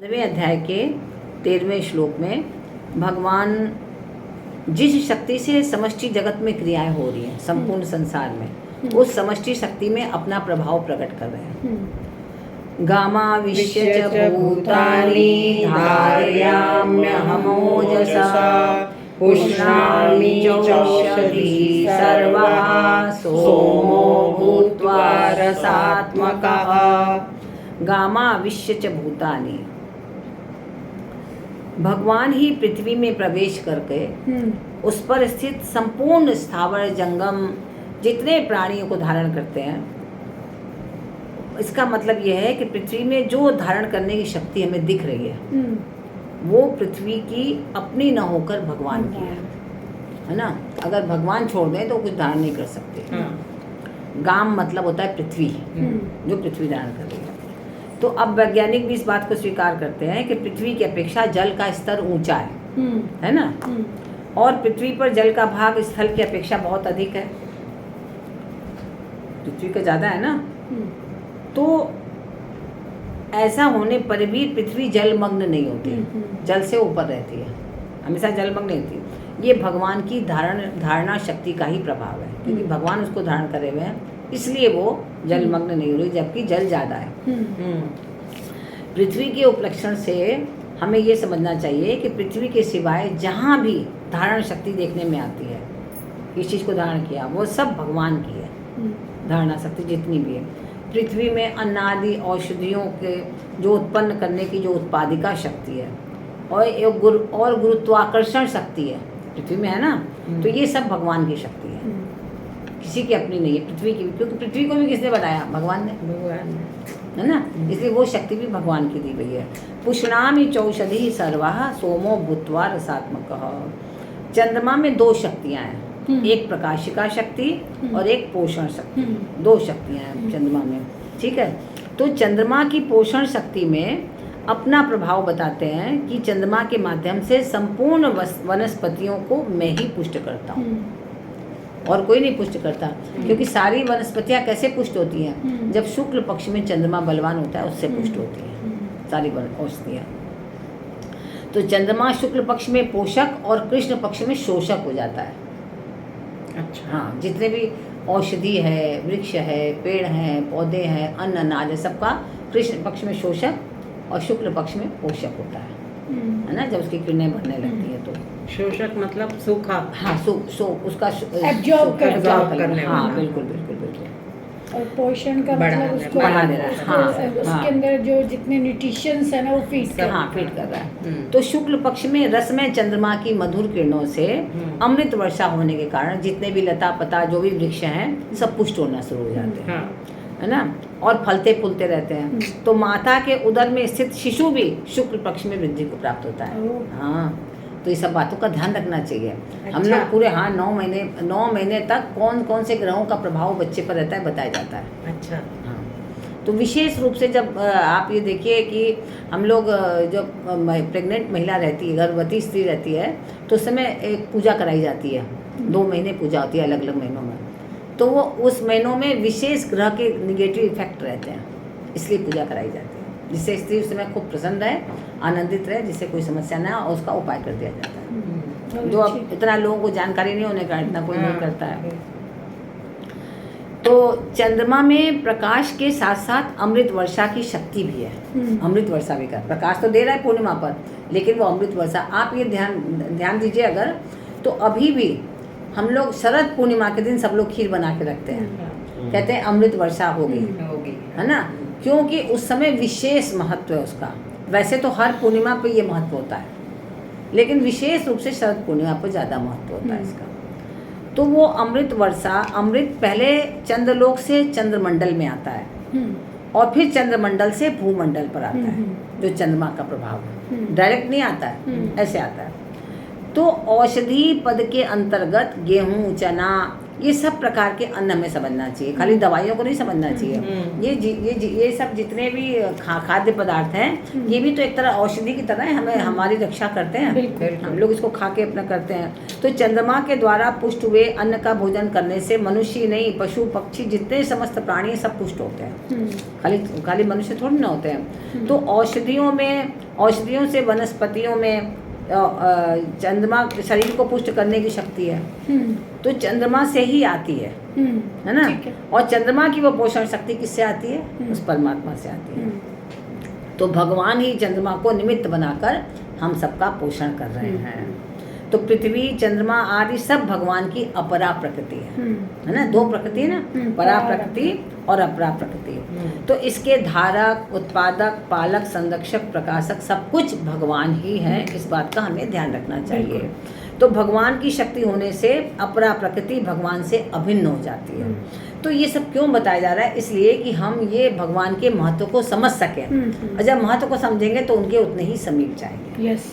9वें अध्याय के 13वें श्लोक में भगवान जिस शक्ति से समष्टि जगत में क्रियाएं हो रही हैं संपूर्ण संसार में, उस समष्टि शक्ति में अपना प्रभाव प्रकट कर रहे हैं। गामा विश्य च भूतानि धारयाम्यहमोजसा पुष्णामि चौषधी सर्वः सोमो भूत्वा रसात्मकः। गामा विश्य च भूतानि, भगवान ही पृथ्वी में प्रवेश करके उस पर स्थित संपूर्ण स्थावर जंगम जितने प्राणियों को धारण करते हैं। इसका मतलब यह है कि पृथ्वी में जो धारण करने की शक्ति हमें दिख रही है वो पृथ्वी की अपनी न होकर भगवान की है ना। अगर भगवान छोड़ दें तो कुछ धारण नहीं कर सकते। गाम मतलब होता है पृथ्वी, जो पृथ्वी धारण कर रही है। तो अब वैज्ञानिक भी इस बात को स्वीकार करते हैं कि पृथ्वी की अपेक्षा जल का स्तर ऊंचा है ना। और पृथ्वी पर जल का भाग स्थल की अपेक्षा बहुत अधिक है, पृथ्वी का ज्यादा है ना। तो ऐसा होने पर भी पृथ्वी जलमग्न नहीं होती, जल से ऊपर रहती है, हमेशा जलमग्न नहीं होती। ये भगवान की धारणा शक्ति का ही प्रभाव है, क्योंकि भगवान उसको धारण करे हुए हैं, इसलिए वो जलमग्न नहीं हो रही, जबकि जल ज्यादा है। पृथ्वी के उपलक्षण से हमें ये समझना चाहिए कि पृथ्वी के सिवाय जहाँ भी धारण शक्ति देखने में आती है, इस चीज़ को धारण किया, वो सब भगवान की है। धारणा शक्ति जितनी भी है पृथ्वी में, अन्नादि औषधियों के जो उत्पन्न करने की जो उत्पादिका शक्ति है, और गुरुत्वाकर्षण शक्ति है पृथ्वी में, है ना। तो ये सब भगवान की शक्ति है, किसी की अपनी नहीं है पृथ्वी की, क्योंकि पृथ्वी को भी किसने बनाया? भगवान ने, है ना। इसलिए वो शक्ति भी भगवान की दी गई है। पुष्णामि चौषधी सर्वः सोमो भूत्वा रसात्मकः। चंद्रमा में दो शक्तियां हैं, एक प्रकाशिका शक्ति और एक पोषण शक्ति, दो शक्तियां हैं चंद्रमा में, ठीक है। तो चंद्रमा की पोषण शक्ति में अपना प्रभाव बताते हैं कि चंद्रमा के माध्यम से संपूर्ण वनस्पतियों को मैं ही पुष्ट करता हूँ, और कोई नहीं पुष्ट करता। क्योंकि सारी वनस्पतियाँ कैसे पुष्ट होती हैं? जब शुक्ल पक्ष में चंद्रमा बलवान होता है, उससे पुष्ट होती है सारी औषधियाँ। तो चंद्रमा शुक्ल पक्ष में पोषक और कृष्ण पक्ष में शोषक हो जाता है। अच्छा, हाँ, जितने भी औषधि है, वृक्ष है, पेड़ हैं, पौधे हैं, अन्न अनाज है, सबका कृष्ण पक्ष में शोषक और शुक्ल पक्ष में पोषक होता है ना। जब उसकी किरणें बढ़ने लगती है तो शोषक मतलब सूखा, हाँ, उसका एब्जॉर्ब करने, हाँ, बिल्कुल बिल्कुल बिल्कुल। और पोषण का मतलब उसको बढ़ा दे रहा है, हाँ, उसके अंदर जो जितने न्यूट्रिशंस है ना वो फीड कर रहा है। तो शुक्ल पक्ष में रसमय चंद्रमा की मधुर किरणों से अमृत वर्षा होने के कारण जितने भी लता पता जो भी वृक्ष हैं सब पुष्ट होना शुरू हो जाते हैं, है ना, और फलते फूलते रहते हैं। तो माता के उदर में स्थित शिशु भी शुक्ल पक्ष में वृद्धि को प्राप्त होता है। हाँ, तो ये सब बातों का ध्यान रखना चाहिए। अच्छा। हम लोग पूरे 9 महीने तक कौन कौन से ग्रहों का प्रभाव बच्चे पर रहता है बताया जाता है। अच्छा, हाँ। तो विशेष रूप से जब आप ये देखिए कि हम लोग जब प्रेग्नेंट महिला रहती है, गर्भवती स्त्री रहती है, तो उस समय एक पूजा कराई जाती है। 2 महीने पूजा होती है अलग अलग महीनों में। तो वो उस महीनों में विशेष ग्रह के निगेटिव इफेक्ट रहते हैं, इसलिए पूजा कराई जाती है, जिससे स्त्री उस समय खूब प्रसन्न रहे, आनंदित रहे, जिससे कोई समस्या ना और उसका उपाय कर दिया जाता है। जो अब इतना लोगों को जानकारी नहीं होने का इतना कोई नहीं करता है। तो चंद्रमा में प्रकाश के साथ साथ अमृत वर्षा की शक्ति भी है। अमृत वर्षा भी कर, प्रकाश तो दे रहा है पूर्णिमा पर, लेकिन वो अमृत वर्षा, आप ये ध्यान दीजिए अगर, तो अभी भी हम लोग शरद पूर्णिमा के दिन सब लोग खीर बना के रखते हैं, कहते हैं अमृत वर्षा होगी, है ना, क्योंकि उस समय विशेष महत्व है उसका। वैसे तो हर पूर्णिमा पे ये महत्व होता है, लेकिन विशेष रूप से शरद पूर्णिमा पर ज़्यादा महत्व होता है इसका। तो वो अमृत वर्षा, अमृत पहले चंद्रलोक से चंद्रमंडल में आता है, और फिर चंद्रमंडल से भूमंडल पर आता है, जो चंद्रमा का प्रभाव है, डायरेक्ट नहीं आता है, ऐसे आता है। तो औषधि पद के अंतर्गत गेहूं, चना, ये सब प्रकार के अन्न हमें समझना चाहिए, खाली दवाइयों को नहीं समझना चाहिए। ये सब जितने भी खाद्य पदार्थ हैं ये भी तो एक तरह औषधि की तरह है, हमें हमारी रक्षा करते हैं, हम लोग इसको खा के अपना करते हैं। तो चंद्रमा के द्वारा पुष्ट हुए अन्न का भोजन करने से मनुष्य नहीं, पशु पक्षी जितने समस्त प्राणी सब पुष्ट होते हैं, खाली मनुष्य थोड़ी ना होते हैं। तो औषधियों से वनस्पतियों में चंद्रमा शरीर को पुष्ट करने की शक्ति है, तो चंद्रमा से ही आती है ना। और चंद्रमा की वो पोषण शक्ति किससे आती है? उस परमात्मा से आती है। तो भगवान ही चंद्रमा को निमित्त बनाकर हम सबका पोषण कर रहे हैं। तो पृथ्वी, चंद्रमा आदि सब भगवान की अपरा प्रकृति है ना। 2 प्रकृति है ना, परा प्रकृति और अपरा प्रकृति। तो इसके धारक, उत्पादक, पालक, संरक्षक, प्रकाशक सब कुछ भगवान ही है, इस बात का हमें ध्यान रखना चाहिए। तो भगवान की शक्ति होने से अपरा प्रकृति भगवान से अभिन्न हो जाती है। तो ये सब क्यों बताया जा रहा है? इसलिए कि हम ये भगवान के महत्व को समझ सकें, और जब महत्व को समझेंगे तो उनके उतने ही समीप जाएंगे। यस।